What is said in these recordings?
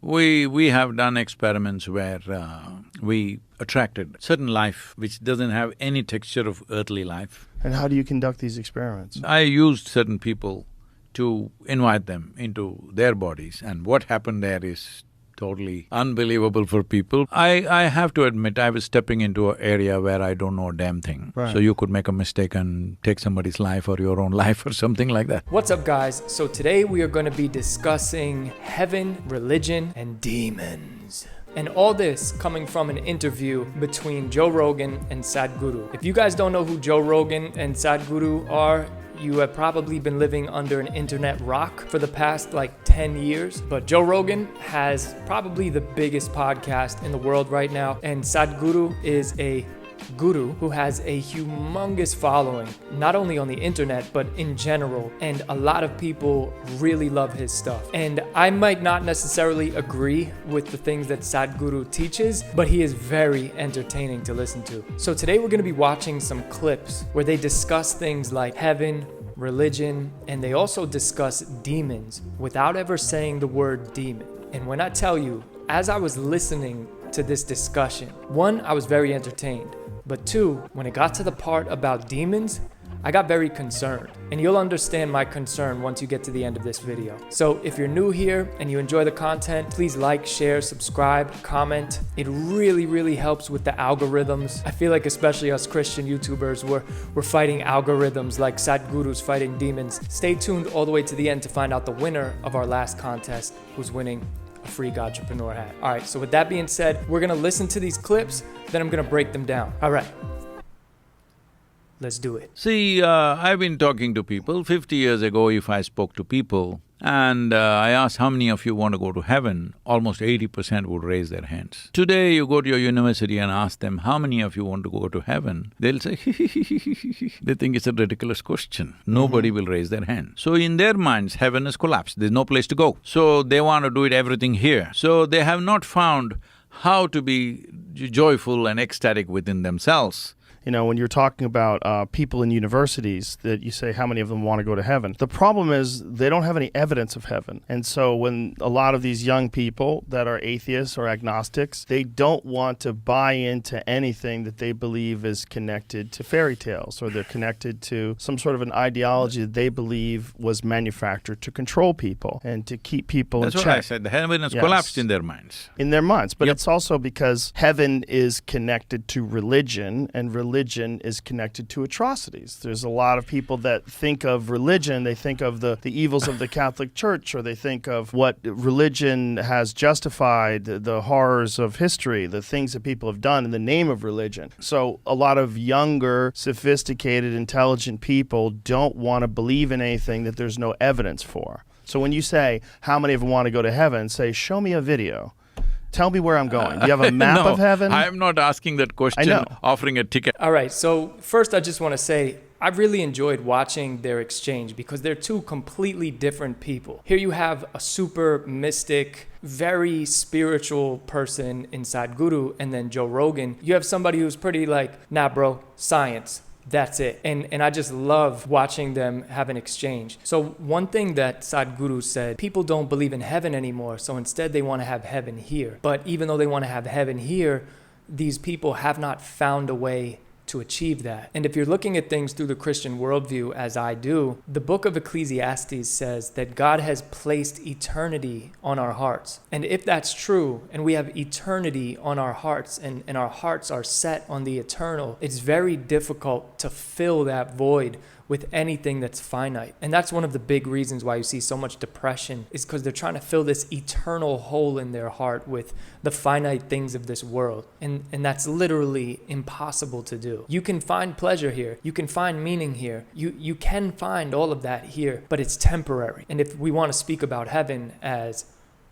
We have done experiments where we attracted certain life which doesn't have any texture of earthly life. And how do you conduct these experiments? I used certain people to invite them into their bodies, and what happened there is totally unbelievable for people. I have to admit, I was stepping into an area where I don't know a damn thing. Right. So you could make a mistake and take somebody's life or your own life or something like that. What's up, guys? So today we are going to be discussing heaven, religion, and demons. And all this coming from an interview between Joe Rogan and Sadhguru. If you guys don't know who Joe Rogan and Sadhguru are, you have probably been living under an internet rock for the past 10 years. But Joe Rogan has probably the biggest podcast in the world right now. And Sadhguru is a guru who has a humongous following, not only on the internet, but in general. And a lot of people really love his stuff. And I might not necessarily agree with the things that Sadhguru teaches, but he is very entertaining to listen to. So today we're going to be watching some clips where they discuss things like heaven, religion, and they also discuss demons without ever saying the word demon. And when I tell you, as I was listening to this discussion, one, I was very entertained. But two, when it got to the part about demons, I got very concerned. And you'll understand my concern once you get to the end of this video. So if you're new here and you enjoy the content, please like, share, subscribe, comment. It really, really helps with the algorithms. I feel like especially us Christian YouTubers, we're fighting algorithms like Sadhguru's fighting demons. Stay tuned all the way to the end to find out the winner of our last contest, who's winning a free Godtrepreneur hat. All right, so with that being said, we're gonna listen to these clips, then I'm gonna break them down. All right, let's do it. See, I've been talking to people. 50 years ago, if I spoke to people and I asked how many of you want to go to heaven, almost 80% would raise their hands. Today, you go to your university and ask them how many of you want to go to heaven, they'll say They think it's a ridiculous question. Nobody will raise their hand. So in their minds, heaven has collapsed, there's no place to go. So they want to do everything here. So they have not found how to be joyful and ecstatic within themselves. You know, when you're talking about people in universities that you say how many of them want to go to heaven, the problem is they don't have any evidence of heaven. And so when a lot of these young people that are atheists or agnostics, they don't want to buy into anything that they believe is connected to fairy tales, or they're connected to some sort of an ideology that they believe was manufactured to control people and to keep people in check. That's what I said, the heaven has collapsed in their minds. In their minds, but it's also because heaven is connected to religion, and religion is connected to atrocities. There's a lot of people that think of religion, they think of the evils of the Catholic Church, or they think of what religion has justified, the horrors of history, the things that people have done in the name of religion. So a lot of younger, sophisticated, intelligent people don't want to believe in anything that there's no evidence for. So when you say, how many of them want to go to heaven, say, show me a video. Tell me where I'm going. Do you have a map of heaven? I'm not asking that question, offering a ticket. All right, so first I just want to say, I really enjoyed watching their exchange because they're two completely different people. Here you have a super mystic, very spiritual person in Sadhguru, and then Joe Rogan. You have somebody who's pretty nah bro, science. That's it. And I just love watching them have an exchange. So one thing that Sadhguru said, people don't believe in heaven anymore, so instead they want to have heaven here. But even though they want to have heaven here, these people have not found a way to achieve that. And if you're looking at things through the Christian worldview, as I do, the book of Ecclesiastes says that God has placed eternity on our hearts. And if that's true, and we have eternity on our hearts, and our hearts are set on the eternal, it's very difficult to fill that void with anything that's finite. And that's one of the big reasons why you see so much depression, is because they're trying to fill this eternal hole in their heart with the finite things of this world. And that's literally impossible to do. You can find pleasure here. You can find meaning here. You can find all of that here, but it's temporary. And if we want to speak about heaven as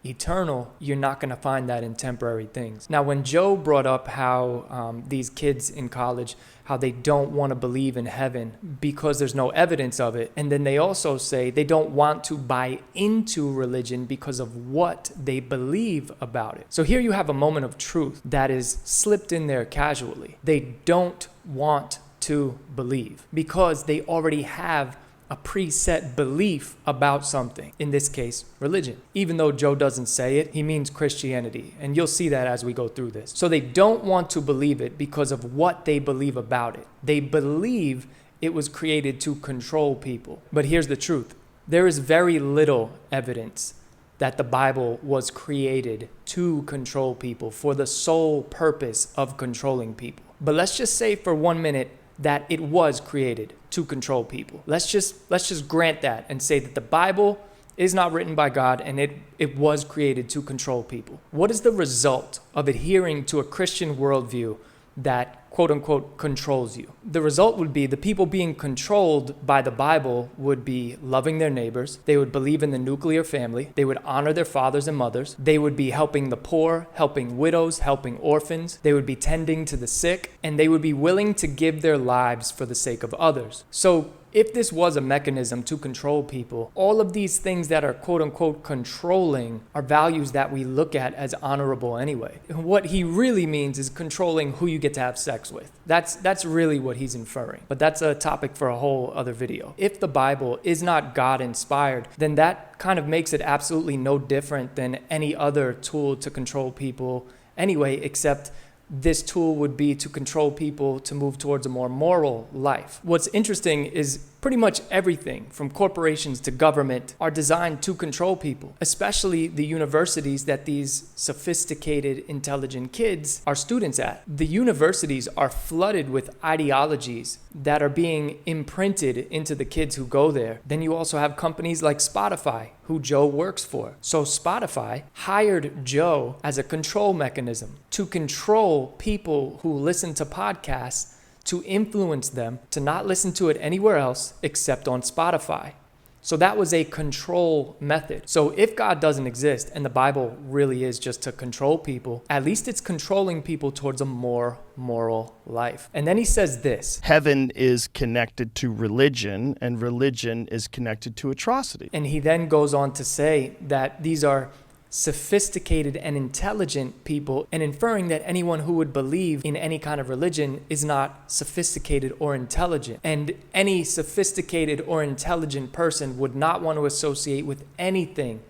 eternal, you're not going to find that in temporary things. Now, when Joe brought up how these kids in college, how they don't want to believe in heaven because there's no evidence of it, and then they also say they don't want to buy into religion because of what they believe about it. So here you have a moment of truth that is slipped in there casually. They don't want to believe because they already have a preset belief about something, in this case, religion. Even though Joe doesn't say it, he means Christianity, and you'll see that as we go through this. So they don't want to believe it because of what they believe about it. They believe it was created to control people. But here's the truth. There is very little evidence that the Bible was created to control people for the sole purpose of controlling people. But let's just say for 1 minute that it was created to control people. Let's just grant that and say that the Bible is not written by God and it was created to control people. What is the result of adhering to a Christian worldview that quote unquote controls you? The result would be the people being controlled by the Bible would be loving their neighbors. They would believe in the nuclear family. They would honor their fathers and mothers. They would be helping the poor, helping widows, helping orphans. They would be tending to the sick, and they would be willing to give their lives for the sake of others. So if this was a mechanism to control people, all of these things that are quote unquote controlling are values that we look at as honorable anyway. And what he really means is controlling who you get to have sex with. That's really what he's inferring. But that's a topic for a whole other video. If the Bible is not God inspired, then that kind of makes it absolutely no different than any other tool to control people anyway, except this tool would be to control people to move towards a more moral life. What's interesting is pretty much everything from corporations to government are designed to control people, especially the universities that these sophisticated, intelligent kids are students at. The universities are flooded with ideologies that are being imprinted into the kids who go there. Then you also have companies like Spotify, who Joe works for. So Spotify hired Joe as a control mechanism to control people who listen to podcasts, to influence them to not listen to it anywhere else except on Spotify. So that was a control method. So if God doesn't exist and the Bible really is just to control people, at least it's controlling people towards a more moral life. And then he says this: heaven is connected to religion, and religion is connected to atrocity. And he then goes on to say that these are sophisticated and intelligent people, and inferring that anyone who would believe in any kind of religion is not sophisticated or intelligent. And any sophisticated or intelligent person would not want to associate with anything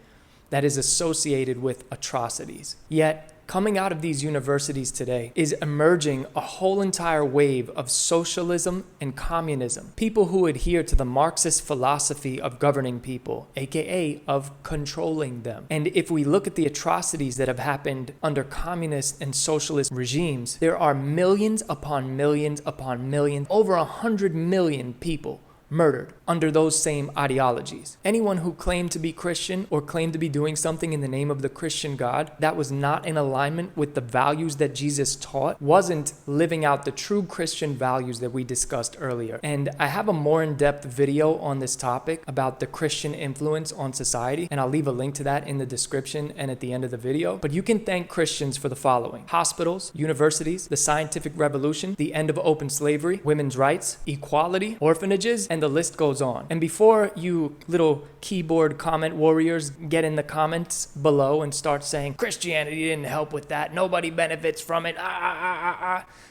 that is associated with atrocities. Yet, coming out of these universities today is emerging a whole entire wave of socialism and communism. People who adhere to the Marxist philosophy of governing people, aka of controlling them. And if we look at the atrocities that have happened under communist and socialist regimes, there are millions upon millions upon millions, over 100 million people murdered under those same ideologies. Anyone who claimed to be Christian or claimed to be doing something in the name of the Christian God that was not in alignment with the values that Jesus taught wasn't living out the true Christian values that we discussed earlier. And I have a more in-depth video on this topic about the Christian influence on society, and I'll leave a link to that in the description and at the end of the video. But you can thank Christians for the following: hospitals, universities, the scientific revolution, the end of open slavery, women's rights, equality, orphanages, and the list goes on. And before you little keyboard comment warriors get in the comments below and start saying Christianity didn't help with that, nobody benefits from it,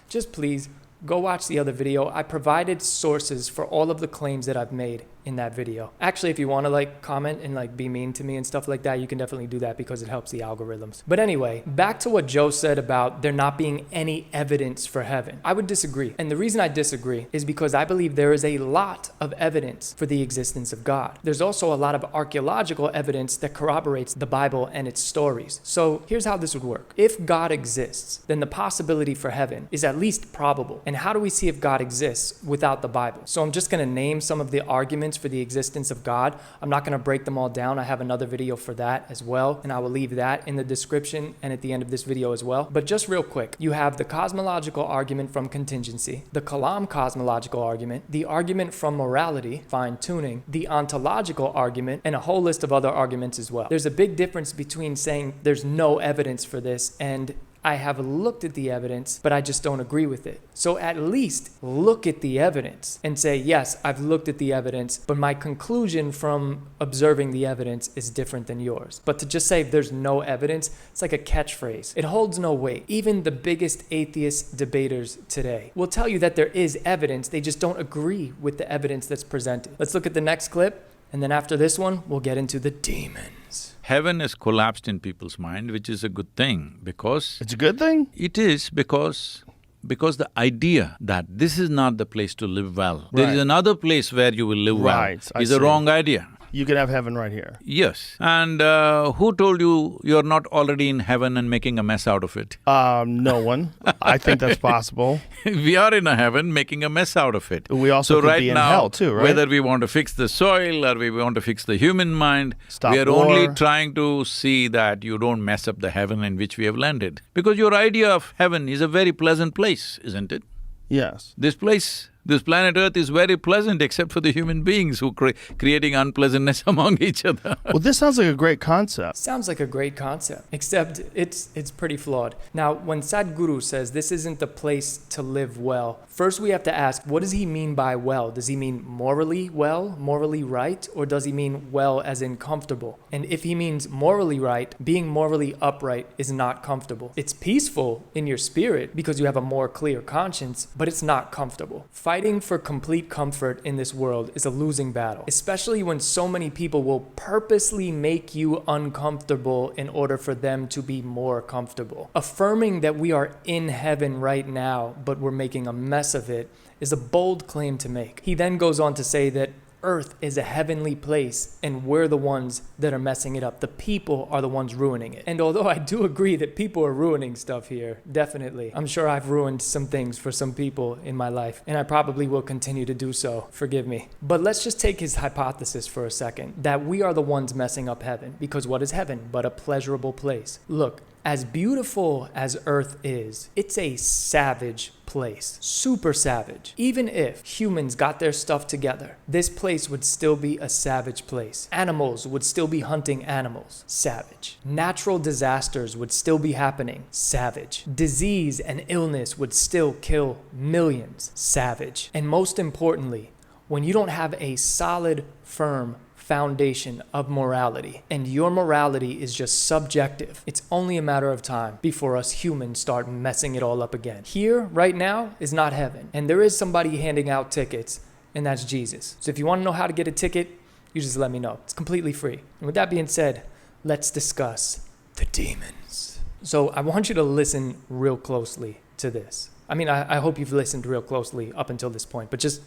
just please go watch the other video. I provided sources for all of the claims that I've made in that video. Actually, if you want to comment and be mean to me and stuff like that, you can definitely do that because it helps the algorithms. But anyway, back to what Joe said about there not being any evidence for heaven. I would disagree. And the reason I disagree is because I believe there is a lot of evidence for the existence of God. There's also a lot of archaeological evidence that corroborates the Bible and its stories. So here's how this would work. If God exists, then the possibility for heaven is at least probable. And how do we see if God exists without the Bible? So I'm just going to name some of the arguments for the existence of God. I'm not going to break them all down. I have another video for that as well, and I will leave that in the description and at the end of this video as well. But just real quick, you have the cosmological argument from contingency, the Kalam cosmological argument, the argument from morality, fine-tuning, the ontological argument, and a whole list of other arguments as well. There's a big difference between saying there's no evidence for this and I have looked at the evidence, but I just don't agree with it. So at least look at the evidence and say, yes, I've looked at the evidence, but my conclusion from observing the evidence is different than yours. But to just say there's no evidence, it's like a catchphrase. It holds no weight. Even the biggest atheist debaters today will tell you that there is evidence, they just don't agree with the evidence that's presented. Let's look at the next clip, and then after this one, we'll get into the demons. Heaven has collapsed in people's mind, which is a good thing because… It's a good thing? It is because the idea that this is not the place to live well, there is another place where you will live well, is a wrong idea. You can have heaven right here. Yes. And who told you you're not already in heaven and making a mess out of it? No one. I think that's possible. We are in a heaven making a mess out of it. We also could be in hell too, right? Whether we want to fix the soil or we want to fix the human mind, Stop we are war. only trying to see that you don't mess up the heaven in which we have landed. Because your idea of heaven is a very pleasant place, isn't it? Yes. This place, this planet Earth is very pleasant except for the human beings who creating unpleasantness among each other. Well, this sounds like a great concept. Sounds like a great concept, except it's pretty flawed. Now, when Sadhguru says this isn't the place to live well, first we have to ask, what does he mean by well? Does he mean morally well, morally right, or does he mean well as in comfortable? And if he means morally right, being morally upright is not comfortable. It's peaceful in your spirit because you have a more clear conscience, but it's not comfortable. Fighting for complete comfort in this world is a losing battle, especially when so many people will purposely make you uncomfortable in order for them to be more comfortable. Affirming that we are in heaven right now, but we're making a mess of it, is a bold claim to make. He then goes on to say that Earth is a heavenly place and we're the ones that are messing it up. The people are the ones ruining it. And although I do agree that people are ruining stuff here, definitely, I'm sure I've ruined some things for some people in my life, and I probably will continue to do so, forgive me. But let's just take his hypothesis for a second, that we are the ones messing up heaven, because what is heaven but a pleasurable place? Look, as beautiful as Earth is, it's a savage place, super savage. Even if humans got their stuff together, this place would still be a savage place. Animals would still be hunting animals, savage. Natural disasters would still be happening, savage. Disease and illness would still kill millions, savage. And most importantly, when you don't have a solid, firm foundation of morality, and your morality is just subjective, it's only a matter of time before us humans start messing it all up again. Here, right now, is not heaven, and there is somebody handing out tickets, and that's Jesus. So if you want to know how to get a ticket, you just let me know. It's completely free. And with that being said, let's discuss the demons. So I want you to listen real closely to this. I mean, I hope you've listened real closely up until this point, but just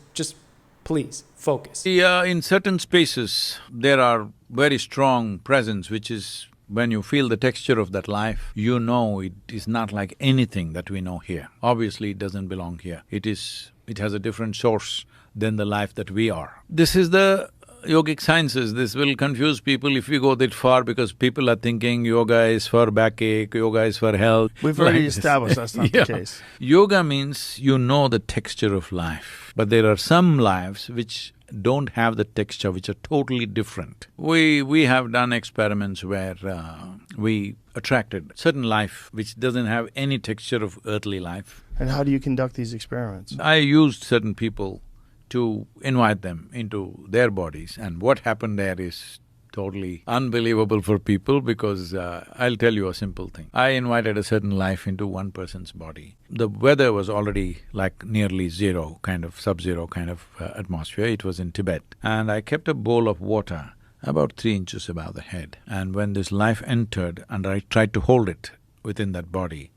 please, focus. Yeah, in certain spaces, there are very strong presence, which is when you feel the texture of that life, you know it is not like anything that we know here. Obviously, it doesn't belong here. It has a different source than the life that we are. This is the yogic sciences. This will confuse people if we go that far because people are thinking yoga is for backache, yoga is for health. We've already established that's not the case. Yoga means you know the texture of life, but there are some lives which don't have the texture, which are totally different. We have done experiments where we attracted certain life which doesn't have any texture of earthly life. And how do you conduct these experiments? I used certain people to invite them into their bodies, and what happened there is totally unbelievable for people because I'll tell you a simple thing. I invited a certain life into one person's body. The weather was already like nearly zero, kind of sub-zero kind of atmosphere. It was in Tibet. And I kept a bowl of water about 3 inches above the head. And when this life entered and I tried to hold it within that body,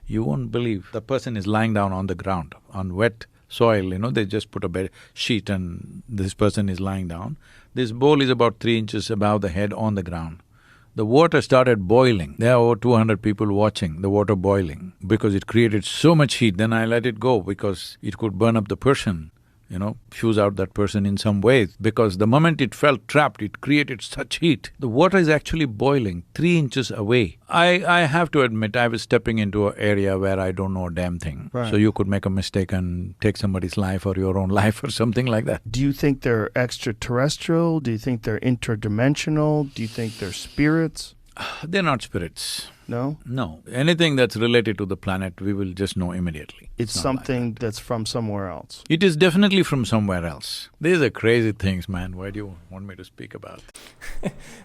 you won't believe, the person is lying down on the ground, on wet soil, they just put a bed sheet and this person is lying down. This bowl is about 3 inches above the head on the ground. The water started boiling. There were over 200 people watching the water boiling because it created so much heat. Then I let it go because it could burn up the person, fuse out that person in some way. Because the moment it felt trapped, it created such heat. The water is actually boiling 3 inches away. I have to admit, I was stepping into an area where I don't know a damn thing. Right. So you could make a mistake and take somebody's life or your own life or something like that. Do you think they're extraterrestrial? Do you think they're interdimensional? Do you think they're spirits? They're not spirits. No? No. Anything that's related to the planet, we will just know immediately. It's not like something that's from somewhere else. It is definitely from somewhere else. These are crazy things, man. Why do you want me to speak about?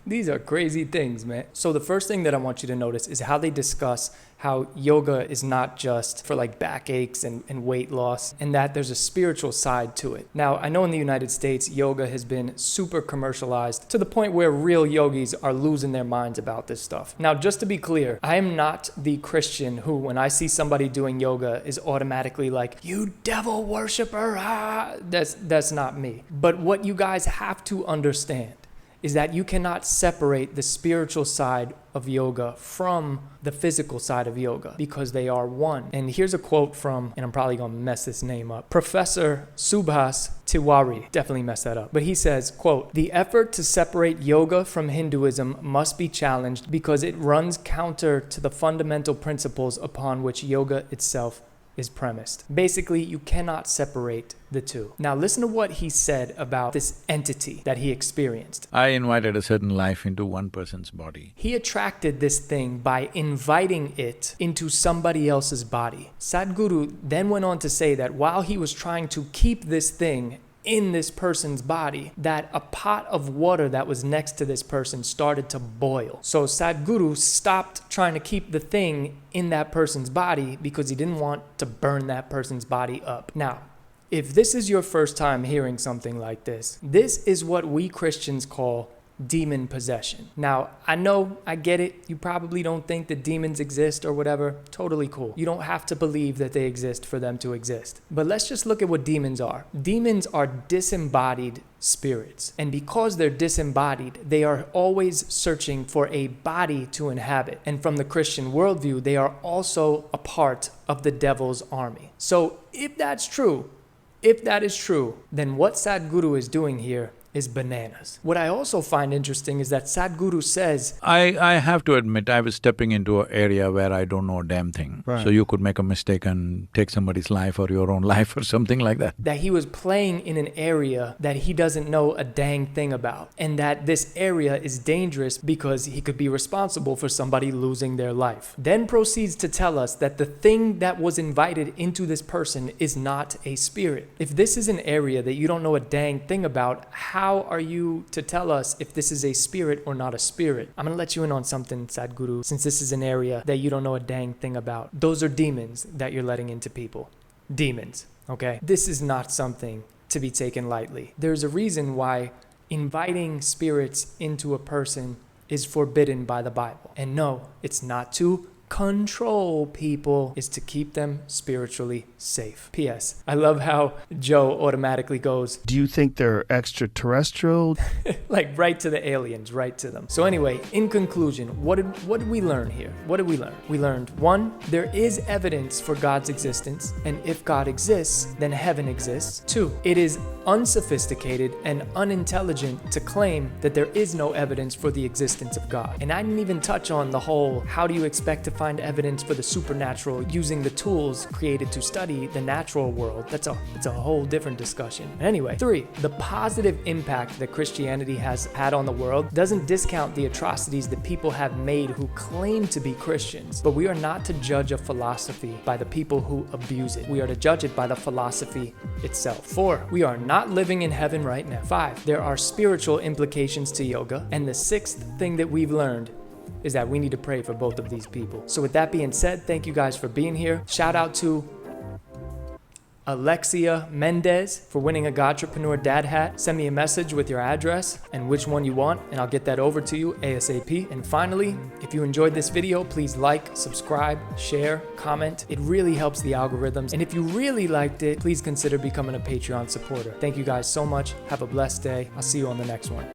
These are crazy things, man. So the first thing that I want you to notice is how they discuss how yoga is not just for like backaches and weight loss, and that there's a spiritual side to it. Now, I know in the United States, yoga has been super commercialized to the point where real yogis are losing their minds about this stuff. Now, just to be clear, I am not the Christian who, when I see somebody doing yoga, is automatically like, you devil worshiper, ah. That's not me. But what you guys have to understand is that you cannot separate the spiritual side of yoga from the physical side of yoga because they are one. And here's a quote from, and I'm probably going to mess this name up, Professor Subhas Tiwari. Definitely messed that up. But he says, quote, "The effort to separate yoga from Hinduism must be challenged because it runs counter to the fundamental principles upon which yoga itself is premised." Basically, you cannot separate the two. Now listen to what he said about this entity that he experienced. I invited a certain life into one person's body. He attracted this thing by inviting it into somebody else's body. Sadhguru then went on to say that while he was trying to keep this thing in this person's body, that a pot of water that was next to this person started to boil. So Sadhguru stopped trying to keep the thing in that person's body because he didn't want to burn that person's body up. Now, if this is your first time hearing something like this is what we Christians call demon possession. Now, I know, I get it. You probably don't think that demons exist or whatever. Totally cool. You don't have to believe that they exist for them to exist. But let's just look at what demons are. Demons are disembodied spirits. And because they're disembodied, they are always searching for a body to inhabit. And from the Christian worldview, they are also a part of the devil's army. So if that is true, then what Sadhguru is doing here is bananas. What I also find interesting is that Sadhguru says, I have to admit, I was stepping into an area where I don't know a damn thing. Right. So you could make a mistake and take somebody's life or your own life or something like that. that he was playing in an area that he doesn't know a dang thing about, and that this area is dangerous because he could be responsible for somebody losing their life. Then proceeds to tell us that the thing that was invited into this person is not a spirit. If this is an area that you don't know a dang thing about, how are you to tell us if this is a spirit or not a spirit? I'm going to let you in on something, Sadhguru, since this is an area that you don't know a dang thing about. Those are demons that you're letting into people. Demons, okay? This is not something to be taken lightly. There's a reason why inviting spirits into a person is forbidden by the Bible. And no, it's not to control people, is to keep them spiritually safe. P.S. I love how Joe automatically goes, Do you think they're extraterrestrial? like right to the aliens, right to them. So anyway, in conclusion, what did we learn here? What did we learn? We learned, 1, there is evidence for God's existence, and if God exists, then heaven exists. 2, it is unsophisticated and unintelligent to claim that there is no evidence for the existence of God. And I didn't even touch on the whole, how do you expect to find evidence for the supernatural using the tools created to study the natural world? It's a whole different discussion. Anyway, 3, the positive impact that Christianity has had on the world doesn't discount the atrocities that people have made who claim to be Christians. But we are not to judge a philosophy by the people who abuse it. We are to judge it by the philosophy itself. 4, we are not living in heaven right now. 5, there are spiritual implications to yoga. And the 6th thing that we've learned is that we need to pray for both of these people. So with that being said, thank you guys for being here. Shout out to Alexia Mendez for winning a Godtrepreneur Dad hat. Send me a message with your address and which one you want, and I'll get that over to you ASAP. And finally, if you enjoyed this video, please like, subscribe, share, comment. It really helps the algorithms. And if you really liked it, please consider becoming a Patreon supporter. Thank you guys so much. Have a blessed day. I'll see you on the next one.